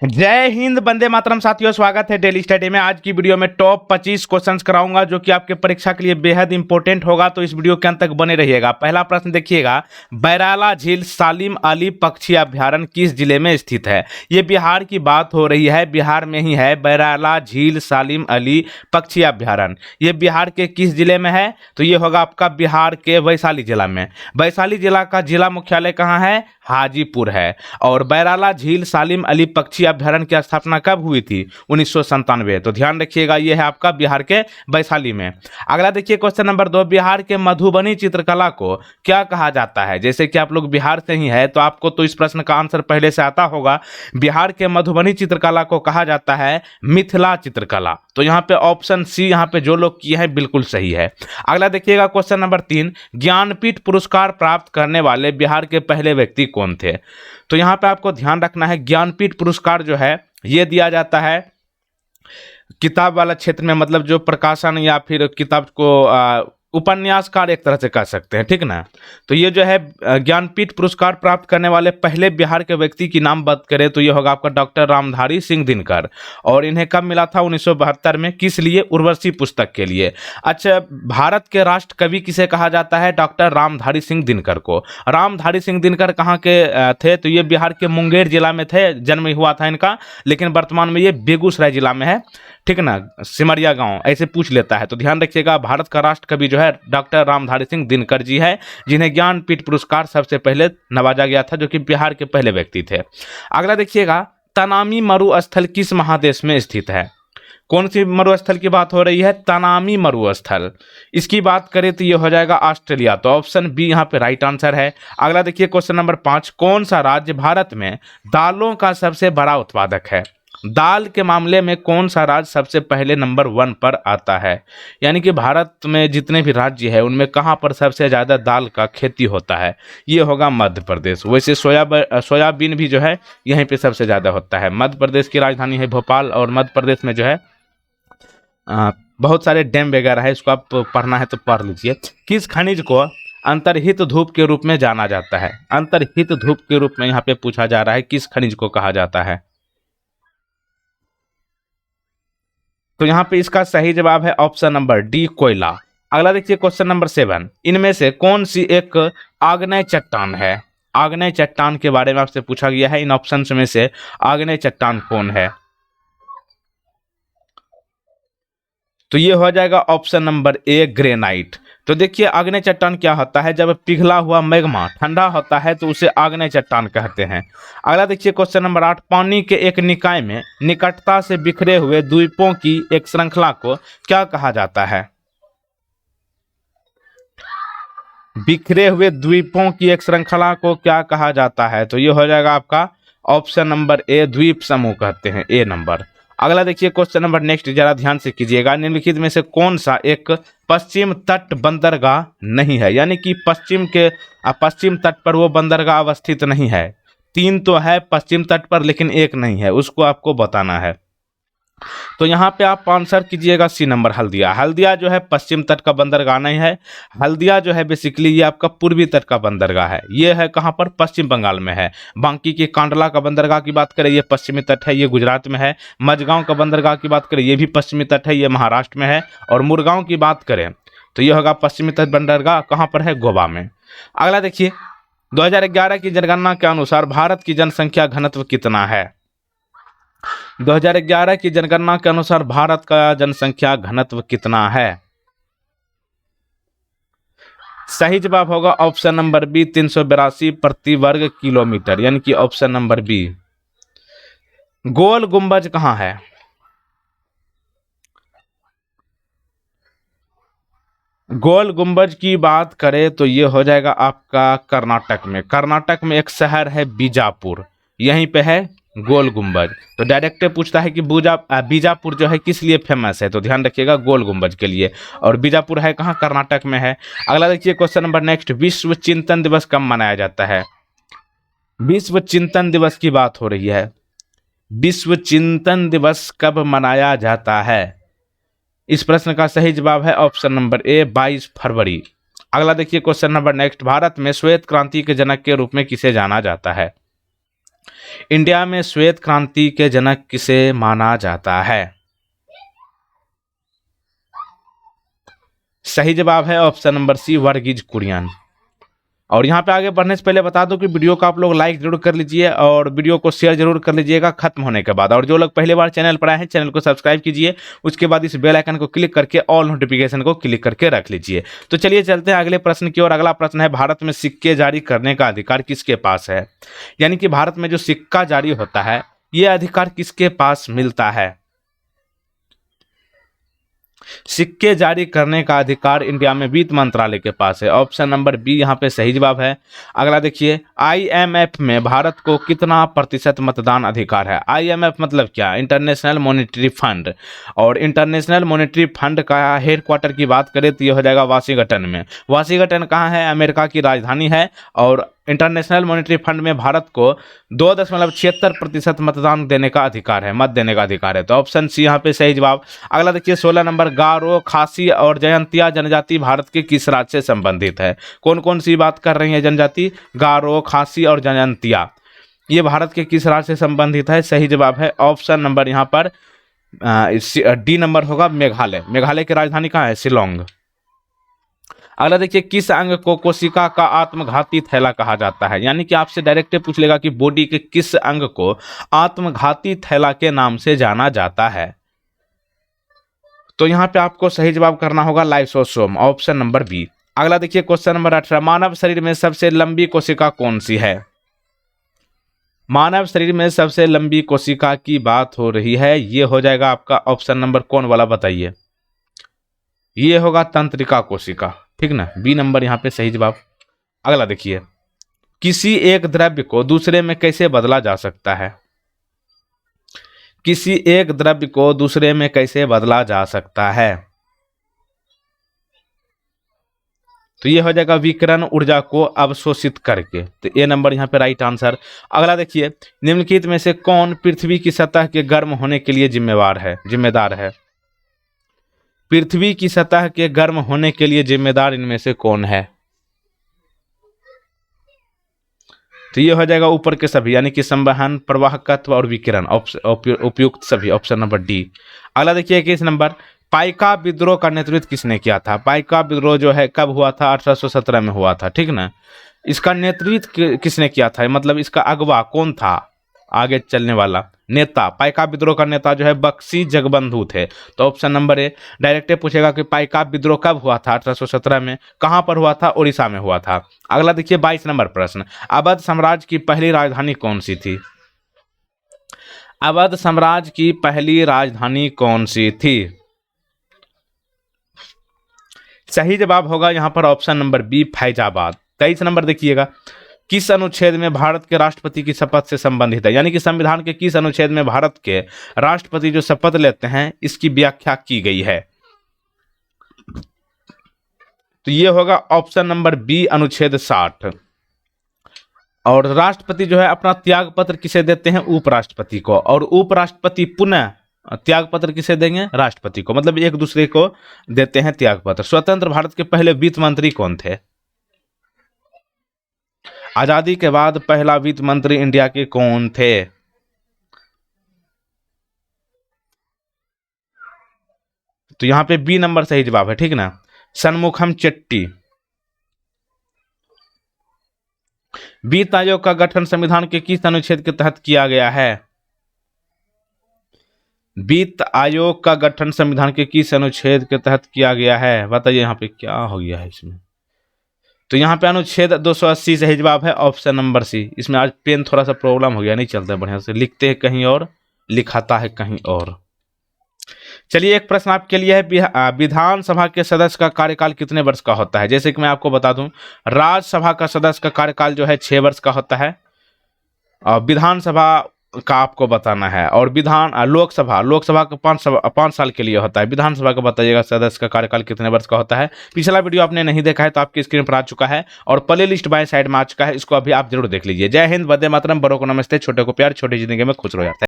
जय हिंद, वंदे मातरम। साथियों, स्वागत है डेली स्टडी में। आज की वीडियो में टॉप 25 क्वेश्चंस कराऊंगा जो कि आपके परीक्षा के लिए बेहद इंपॉर्टेंट होगा, तो इस वीडियो के अंत तक बने रहिएगा। पहला प्रश्न देखिएगा, बैराला झील सालिम अली पक्षी अभ्यारण्य किस जिले में स्थित है? ये बिहार की बात हो रही है, बिहार में ही है बैराला झील सालिम अली पक्षी अभ्यारण्य। ये बिहार के किस जिले में है? तो ये होगा आपका बिहार के वैशाली जिला में। वैशाली जिला का जिला मुख्यालय कहाँ है? हाजीपुर है। और बैराला झील सालिम अली पक्षी अभ्यारण्य की स्थापना कब हुई थी? 1997। तो ध्यान रखिएगा, ये है आपका बिहार के वैशाली में। अगला देखिए क्वेश्चन नंबर 2, बिहार के मधुबनी चित्रकला को क्या कहा जाता है? जैसे कि आप लोग बिहार से ही है तो आपको तो इस प्रश्न का आंसर पहले से आता होगा। बिहार के मधुबनी चित्रकला को कहा जाता है मिथिला चित्रकला। तो यहाँ पे ऑप्शन सी यहाँ पे जो लोग किए हैं बिल्कुल सही है। अगला देखिएगा क्वेश्चन नंबर 3, ज्ञानपीठ पुरस्कार प्राप्त करने वाले बिहार के पहले व्यक्ति कौन थे? तो यहाँ पे आपको ध्यान रखना है, ज्ञानपीठ पुरस्कार जो है ये दिया जाता है किताब वाला क्षेत्र में, मतलब जो प्रकाशन या फिर किताब को उपन्यासकार एक तरह से कह सकते हैं, ठीक ना। तो ये जो है ज्ञानपीठ पुरस्कार प्राप्त करने वाले पहले बिहार के व्यक्ति की नाम बात करें तो ये होगा आपका डॉक्टर रामधारी सिंह दिनकर। और इन्हें कब मिला था? 1972 में। किस लिए? उर्वशी पुस्तक के लिए। अच्छा, भारत के राष्ट्र कवि किसे कहा जाता है? डॉक्टर रामधारी सिंह दिनकर को। रामधारी सिंह दिनकर कहाँ के थे? तो ये बिहार के मुंगेर जिला में थे, जन्म हुआ था इनका, लेकिन वर्तमान में ये बेगूसराय जिला में है, ठीक ना, सिमरिया गांव ऐसे पूछ लेता है। तो ध्यान रखिएगा, भारत का राष्ट्र कवि जो है डॉक्टर रामधारी सिंह दिनकर जी है, जिन्हें ज्ञानपीठ पुरस्कार सबसे पहले नवाजा गया था, जो कि बिहार के पहले व्यक्ति थे। अगला देखिएगा, तनामी मरुस्थल किस महादेश में स्थित है? कौन सी मरुस्थल की बात हो रही है? तनामी मरुस्थल। इसकी बात करें तो ये हो जाएगा ऑस्ट्रेलिया। तो ऑप्शन बी यहाँ पे राइट आंसर है। अगला देखिए क्वेश्चन नंबर 5, कौन सा राज्य भारत में दालों का सबसे बड़ा उत्पादक है? दाल के मामले में कौन सा राज्य सबसे पहले नंबर 1 पर आता है? यानी कि भारत में जितने भी राज्य है उनमें कहाँ पर सबसे ज़्यादा दाल का खेती होता है? ये होगा मध्य प्रदेश। वैसे सोयाबीन भी जो है यहीं पे सबसे ज़्यादा होता है। मध्य प्रदेश की राजधानी है भोपाल, और मध्य प्रदेश में जो है बहुत सारे डैम वगैरह है। इसको आप पढ़ना है तो पढ़ लीजिए। किस खनिज को अंतर्हित धूप के रूप में जाना जाता है? अंतर्हित धूप के रूप में यहाँ पे पूछा जा रहा है, किस खनिज को कहा जाता है? तो यहाँ पे इसका सही जवाब है ऑप्शन नंबर डी, कोयला। अगला देखिए क्वेश्चन नंबर 7, इनमें से कौन सी एक आग्नेय चट्टान है? आग्नेय चट्टान के बारे में आपसे पूछा गया है, इन ऑप्शंस में से आग्नेय चट्टान कौन है? तो ये हो जाएगा ऑप्शन नंबर ए, ग्रेनाइट। तो देखिए, आग्नेय चट्टान क्या होता है? जब पिघला हुआ मैग्मा ठंडा होता है तो उसे आग्नेय चट्टान कहते हैं। अगला देखिए क्वेश्चन नंबर 8, पानी के एक निकाय में निकटता से बिखरे हुए द्वीपों की एक श्रृंखला को क्या कहा जाता है? बिखरे हुए द्वीपों की एक श्रृंखला को क्या कहा जाता है? तो ये हो जाएगा आपका ऑप्शन नंबर ए, द्वीप समूह कहते हैं, ए नंबर। अगला देखिए क्वेश्चन नंबर नेक्स्ट, जरा ध्यान से कीजिएगा, निम्नलिखित में से कौन सा एक पश्चिम तट बंदरगाह नहीं है? यानी कि पश्चिम तट पर वो बंदरगाह अवस्थित नहीं है। 3 तो है पश्चिम तट पर, लेकिन एक नहीं है, उसको आपको बताना है। तो यहाँ पे आप आंसर कीजिएगा सी नंबर, हल्दिया। हल्दिया जो है पश्चिम तट का बंदरगाह नहीं है। हल्दिया जो है बेसिकली ये आपका पूर्वी तट का बंदरगाह है। ये है कहाँ पर? पश्चिम बंगाल में है। बांकी की कांडला का बंदरगाह की बात करें, ये पश्चिमी तट है, ये गुजरात में है। मझगांव का बंदरगाह की बात करें, ये भी पश्चिमी तट है, ये महाराष्ट्र में है। और मुरगांव की बात करें तो ये होगा पश्चिमी तट बंदरगाह, कहाँ पर है? गोवा में। अगला देखिए, 2011 की जनगणना के अनुसार भारत की जनसंख्या घनत्व कितना है? 2011 की जनगणना के अनुसार भारत का जनसंख्या घनत्व कितना है? सही जवाब होगा ऑप्शन नंबर बी, 382 प्रति वर्ग किलोमीटर, यानी कि ऑप्शन नंबर बी। गोल गुंबज कहाँ है? गोल गुंबज की बात करें तो ये हो जाएगा आपका कर्नाटक में। कर्नाटक में एक शहर है बीजापुर, यहीं पे है गोल गुंबज। तो डायरेक्ट पूछता है कि बीजापुर जो है किस लिए फेमस है? तो ध्यान रखिएगा, गोल गुंबज के लिए। और बीजापुर है कहाँ? कर्नाटक में है। अगला देखिए क्वेश्चन नंबर नेक्स्ट, विश्व चिंतन दिवस कब मनाया जाता है? विश्व चिंतन दिवस की बात हो रही है। विश्व चिंतन दिवस कब मनाया जाता है? इस प्रश्न का सही जवाब है ऑप्शन नंबर ए, 22 फरवरी। अगला देखिए क्वेश्चन नंबर नेक्स्ट, भारत में श्वेत क्रांति के जनक के रूप में किसे जाना जाता है? इंडिया में श्वेत क्रांति के जनक किसे माना जाता है? सही जवाब है option number C, Verghese Kurien. और यहाँ पे आगे बढ़ने से पहले बता दूं कि वीडियो को आप लोग लाइक जरूर कर लीजिए और वीडियो को शेयर जरूर कर लीजिएगा खत्म होने के बाद। और जो लोग पहली बार चैनल पर आए हैं चैनल को सब्सक्राइब कीजिए, उसके बाद इस बेल आइकन को क्लिक करके ऑल नोटिफिकेशन को क्लिक करके रख लीजिए। तो चलिए चलते हैं अगले प्रश्न की ओर। अगला प्रश्न है, भारत में सिक्के जारी करने का अधिकार किसके पास है? यानी कि भारत में जो सिक्का जारी होता है ये अधिकार किसके पास मिलता है? सिक्के जारी करने का अधिकार इंडिया में वित्त मंत्रालय के पास है। ऑप्शन नंबर बी यहाँ पे सही जवाब है। अगला देखिए, आईएमएफ में भारत को कितना प्रतिशत मतदान अधिकार है? आईएमएफ मतलब क्या? International monetary fund. और इंटरनेशनल मॉनेटरी फंड का हेडक्वार्टर की बात करें तो ये हो जाएगा वाशिंगटन में। वाशिंगटन कहाँ है? अमेरिका की राजधानी है। और इंटरनेशनल मॉनेटरी फंड में भारत को 2.76% मतदान देने का अधिकार है, मत देने का अधिकार है। तो ऑप्शन सी यहाँ पे सही जवाब। अगला देखिए 16 नंबर, गारो, खासी और जयंतिया जनजाति भारत के किस राज्य से संबंधित है? कौन कौन सी बात कर रही है जनजाति? गारो, खासी और जयंतिया, ये भारत के किस राज्य से संबंधित है? सही जवाब है ऑप्शन नंबर यहाँ पर डी नंबर होगा, मेघालय। मेघालय की राजधानी कहाँ है? शिलोंग। अगला देखिए, किस अंग को कोशिका का आत्मघाती थैला कहा जाता है? यानी कि आपसे डायरेक्ट पूछ लेगा कि बॉडी के किस अंग को आत्मघाती थैला के नाम से जाना जाता है? तो यहां पे आपको सही जवाब करना होगा लाइसोसोम, ऑप्शन नंबर बी। अगला देखिए क्वेश्चन नंबर 18, मानव शरीर में सबसे लंबी कोशिका कौन सी है? मानव शरीर में सबसे लंबी कोशिका की बात हो रही है, ये हो जाएगा आपका ऑप्शन नंबर कौन वाला बताइए? ये होगा तंत्रिका कोशिका, ठीक ना, बी नंबर यहाँ पे सही जवाब। अगला देखिए, किसी एक द्रव्य को दूसरे में कैसे बदला जा सकता है? किसी एक द्रव्य को दूसरे में कैसे बदला जा सकता है? तो ये हो जाएगा विकिरण ऊर्जा को अवशोषित करके। तो ए नंबर यहाँ पे राइट आंसर। अगला देखिए, निम्नलिखित में से कौन पृथ्वी की सतह के गर्म होने के लिए जिम्मेदार है? पृथ्वी की सतह के गर्म होने के लिए जिम्मेदार इनमें से कौन है? तो ये हो जाएगा ऊपर के सभी, यानी कि संवहन, प्रवाहकत्व और विकिरण, उपयुक्त सभी, ऑप्शन नंबर डी। अगला देखिए 21 नंबर, पाइका विद्रोह का नेतृत्व किसने किया था? पाइका विद्रोह जो है कब हुआ था? 1817 में हुआ था, ठीक ना। इसका नेतृत्व किसने किया था? मतलब इसका अगवा कौन था, आगे चलने वाला नेता? पाइका विद्रोह का नेता जो है बख्शी जगबंधु थे। तो ऑप्शन नंबर ए। डायरेक्ट पूछेगा कि पाइका विद्रोह कब हुआ था? 1817 में। कहां पर हुआ था? उड़ीसा में हुआ था। अगला देखिए 22 नंबर प्रश्न, अवध साम्राज्य की पहली राजधानी कौन सी थी? अवध साम्राज्य की पहली राजधानी कौन सी थी? सही जवाब होगा यहां पर ऑप्शन नंबर बी, फैजाबाद। 23 नंबर देखिएगा, किस अनुच्छेद में भारत के राष्ट्रपति की शपथ से संबंधित है? यानी कि संविधान के किस अनुच्छेद में भारत के राष्ट्रपति जो शपथ लेते हैं इसकी व्याख्या की गई है? तो ये होगा ऑप्शन नंबर बी, अनुच्छेद 60। और राष्ट्रपति जो है अपना त्याग पत्र किसे देते हैं? उपराष्ट्रपति को। और उपराष्ट्रपति पुनः त्याग पत्र किसे देंगे? राष्ट्रपति को। मतलब एक दूसरे को देते हैं त्याग पत्र। स्वतंत्र भारत के पहले वित्त मंत्री कौन थे? आजादी के बाद पहला वित्त मंत्री इंडिया के कौन थे? तो यहां पे बी नंबर सही जवाब है, ठीक ना, सन्मुखम चेट्टी। वित्त आयोग का गठन संविधान के किस अनुच्छेद के तहत किया गया है? वित्त आयोग का गठन संविधान के किस अनुच्छेद के तहत किया गया है? बताइए यहाँ पे क्या हो गया है इसमें। तो यहाँ पे अनुच्छेद 280 सही जवाब है, ऑप्शन नंबर सी। इसमें आज पेन थोड़ा सा प्रॉब्लम हो गया, नहीं चलता बढ़िया से, लिखते हैं कहीं और लिखाता है कहीं और। चलिए एक प्रश्न आपके लिए है, विधानसभा के सदस्य का कार्यकाल कितने वर्ष का होता है? जैसे कि मैं आपको बता दूं, राज्यसभा का सदस्य का कार्यकाल जो है 6 वर्ष का होता है, और विधानसभा का आपको बताना है। और लोकसभा का 5 साल के लिए होता है। विधानसभा का बताइएगा सदस्य का कार्यकाल कितने वर्ष का होता है। पिछला वीडियो आपने नहीं देखा है तो आपकी स्क्रीन पर आ चुका है और प्ले लिस्ट बाएं साइड में आ चुका है, इसको अभी आप जरूर देख लीजिए। जय हिंद, वंदे मातरम, बड़ों को नमस्ते, छोटे को प्यार, छोटी जिंदगी में खुश रहो यार।